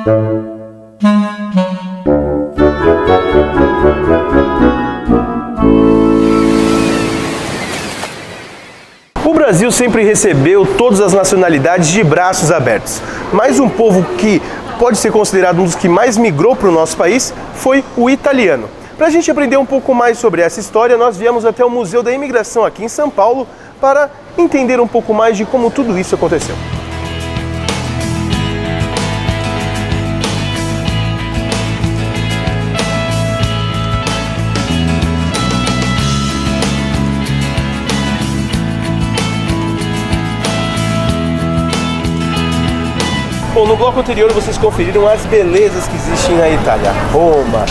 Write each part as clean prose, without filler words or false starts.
O Brasil sempre recebeu todas as nacionalidades de braços abertos, mas um povo que pode ser considerado um dos que mais migrou para o nosso país foi o italiano. Para a gente aprender um pouco mais sobre essa história, nós viemos até o Museu da Imigração aqui em São Paulo para entender um pouco mais de como tudo isso aconteceu. Bom, no bloco anterior vocês conferiram as belezas que existem na Itália, Roma,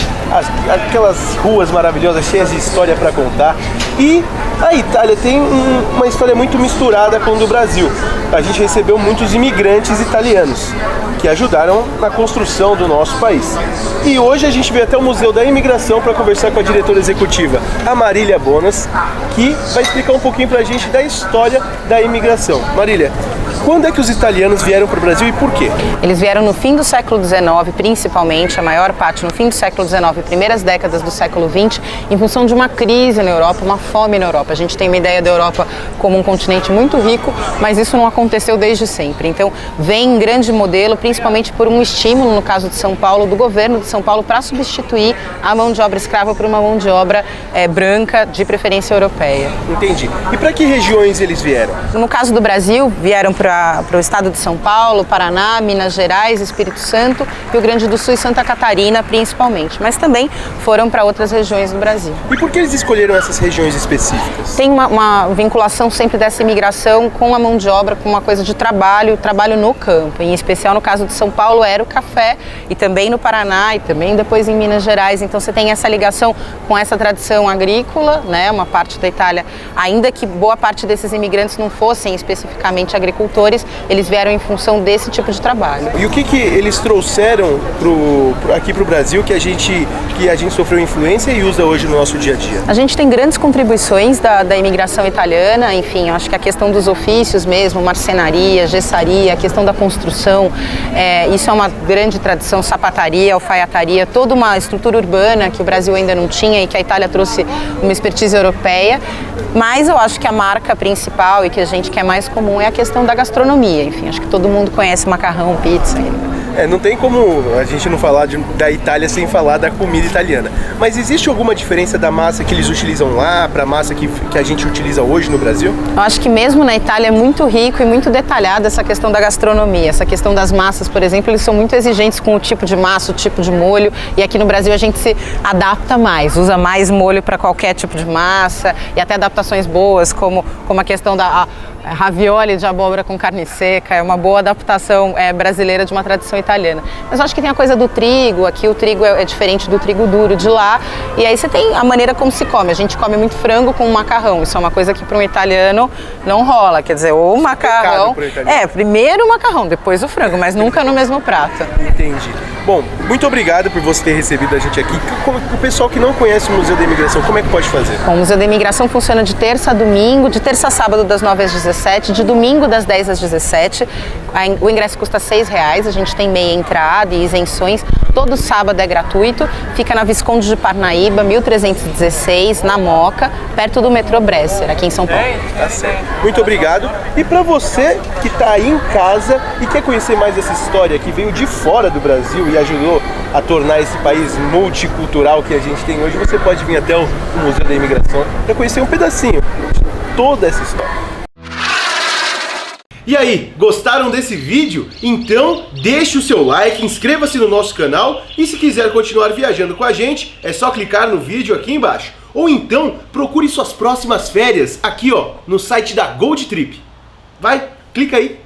aquelas ruas maravilhosas cheias de história para contar. E a Itália tem uma história muito misturada com a do Brasil. A gente recebeu muitos imigrantes italianos que ajudaram na construção do nosso país. E hoje a gente veio até o Museu da Imigração para conversar com a diretora executiva, a Marília Bonas, que vai explicar um pouquinho para a gente da história da imigração. Marília, quando é que os italianos vieram para o Brasil e por quê? Eles vieram no fim do século XIX, principalmente, a maior parte no fim do século XIX, primeiras décadas do século XX, em função de uma crise na Europa, uma fome na Europa. A gente tem uma ideia da Europa como um continente muito rico, mas isso não aconteceu desde sempre. Então, vem em grande modelo, principalmente por um estímulo, no caso de São Paulo, do governo de São Paulo, para substituir a mão de obra escrava por uma mão de obra branca, de preferência europeia. Entendi. E para que regiões eles vieram? No caso do Brasil, vieram para o estado de São Paulo, Paraná, Minas Gerais, Espírito Santo, Rio Grande do Sul e Santa Catarina, principalmente. Mas também foram para outras regiões do Brasil. E por que eles escolheram essas regiões específicas? Tem uma vinculação sempre dessa imigração com a mão de obra, com uma coisa de trabalho no campo. Em especial no caso de São Paulo era o café, e também no Paraná, e também depois em Minas Gerais. Então você tem essa ligação com essa tradição agrícola, né? Uma parte da Itália, ainda que boa parte desses imigrantes não fossem especificamente agricultores, eles vieram em função desse tipo de trabalho. E o que eles trouxeram aqui para o Brasil que a gente sofreu influência e usa hoje no nosso dia a dia? A gente tem grandes contribuições da imigração italiana, enfim, eu acho que a questão dos ofícios mesmo, marcenaria, gessaria, a questão da construção, isso é uma grande tradição, sapataria, alfaiataria, toda uma estrutura urbana que o Brasil ainda não tinha e que a Itália trouxe uma expertise europeia. Mas eu acho que a marca principal e que a gente quer mais comum é a questão da gastronomia. Enfim, acho que todo mundo conhece macarrão, pizza. Não tem como a gente não falar da Itália sem falar da comida italiana. Mas existe alguma diferença da massa que eles utilizam lá para a massa que a gente utiliza hoje no Brasil? Eu acho que mesmo na Itália é muito rico e muito detalhado essa questão da gastronomia. Essa questão das massas, por exemplo, eles são muito exigentes com o tipo de massa, o tipo de molho. E aqui no Brasil a gente se adapta mais, usa mais molho para qualquer tipo de massa e até adaptações boas, como a questão da ravioli de abóbora com carne seca, é uma boa adaptação brasileira de uma tradição italiana. Mas eu acho que tem a coisa do trigo, aqui o trigo é diferente do trigo duro de lá, e aí você tem a maneira como se come. A gente come muito frango com macarrão, isso é uma coisa que para um italiano não rola, quer dizer, ou o macarrão, primeiro o macarrão, depois o frango, mas nunca no mesmo prato. Entendi. Bom, muito obrigado por você ter recebido a gente aqui. O pessoal que não conhece o Museu da Imigração, como é que pode fazer? Bom, o Museu da Imigração funciona de terça a domingo, de terça a sábado das 9 às 17, de domingo das 10 às 17. O ingresso custa R$6, a gente tem meia entrada e isenções. Todo sábado é gratuito, fica na Visconde de Parnaíba, 1316, na Moca, perto do metrô Bresser, aqui em São Paulo. Tá certo. Muito obrigado. E para você que está aí em casa e quer conhecer mais essa história que veio de fora do Brasil e ajudou a tornar esse país multicultural que a gente tem hoje, você pode vir até o Museu da Imigração para conhecer um pedacinho de toda essa história. E aí, gostaram desse vídeo? Então deixe o seu like, inscreva-se no nosso canal e se quiser continuar viajando com a gente, é só clicar no vídeo aqui embaixo. Ou então procure suas próximas férias aqui no site da Gold Trip. Vai, clica aí!